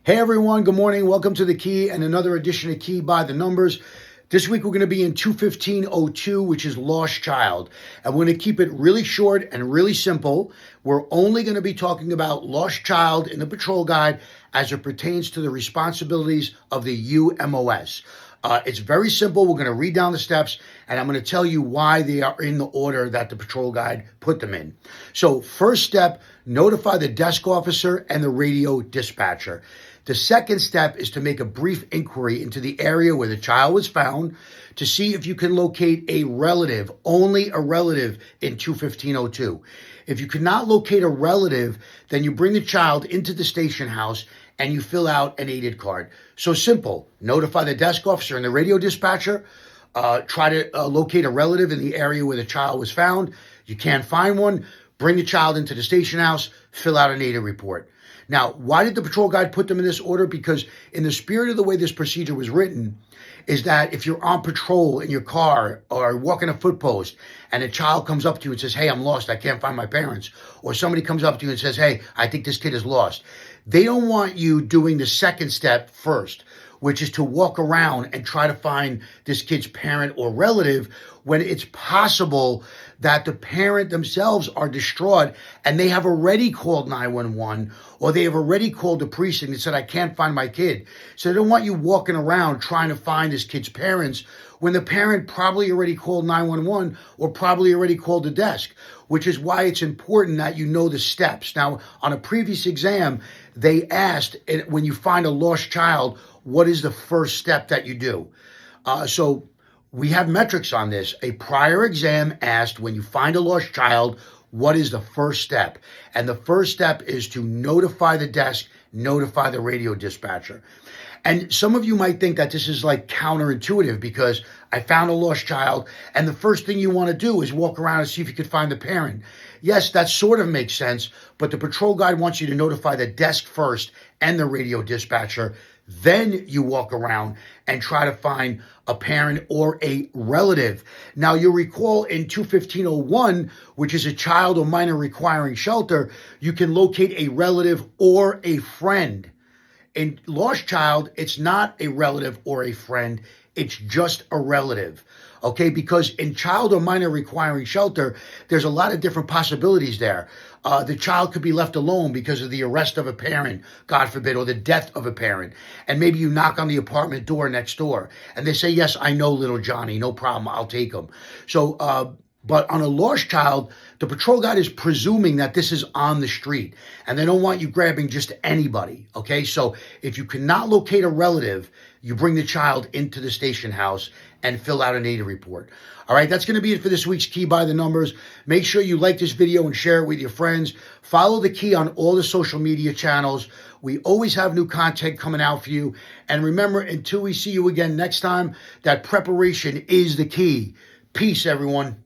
Hey everyone, good morning. Welcome to The Key and another edition of Key by the Numbers. This week we're going to be in 21502, which is Lost Child. And we're going to keep it really short and really simple. We're only going to be talking about Lost Child in the patrol guide as it pertains to the responsibilities of the UMOS. It's very simple. We're going to read down the steps, and I'm going to tell you why they are in the order that the patrol guide put them in. So first step, notify the desk officer and the radio dispatcher. The second step is to make a brief inquiry into the area where the child was found to see if you can locate a relative, only a relative in 21502. If you cannot locate a relative, then you bring the child into the station house and you fill out an aided card. So simple. Notify the desk officer and the radio dispatcher. Try to locate a relative in the area where the child was found. You can't find one. Bring the child into the station house. Fill out an aided report. Now, why did the patrol guide put them in this order? Because in the spirit of the way this procedure was written is that if you're on patrol in your car or walking a foot post and a child comes up to you and says, hey, I'm lost, I can't find my parents, or somebody comes up to you and says, hey, I think this kid is lost, they don't want you doing the second step first, which is to walk around and try to find this kid's parent or relative when it's possible that the parent themselves are distraught and they have already called 911 or they have already called the precinct and said, I can't find my kid. So they don't want you walking around trying to find this kid's parents when the parent probably already called 911 or probably already called the desk, which is why it's important that you know the steps. Now, on a previous exam, they asked when you find a lost child, what is the first step that you do? So we have metrics on this. A prior exam asked when you find a lost child, what is the first step? And the first step is to notify the desk, notify the radio dispatcher. And some of you might think that this is like counterintuitive because I found a lost child and the first thing you want to do is walk around and see if you can find the parent. Yes, that sort of makes sense, but the patrol guide wants you to notify the desk first and the radio dispatcher. Then you walk around and try to find a parent or a relative. Now, you'll recall in 21501, which is a child or minor requiring shelter, you can locate a relative or a friend. In Lost Child, it's not a relative or a friend. It's just a relative, okay? Because in child or minor requiring shelter, there's a lot of different possibilities there. The child could be left alone because of the arrest of a parent, God forbid, or the death of a parent. And maybe you knock on the apartment door next door and they say, yes, I know little Johnny, no problem, I'll take him. So, but on a lost child, the patrol guide is presuming that this is on the street and they don't want you grabbing just anybody, okay? So if you cannot locate a relative, you bring the child into the station house and fill out an aided report. All right, that's going to be it for this week's Key by the Numbers. Make sure you like this video and share it with your friends. Follow The Key on all the social media channels. We always have new content coming out for you. And remember, until we see you again next time, that preparation is the key. Peace, everyone.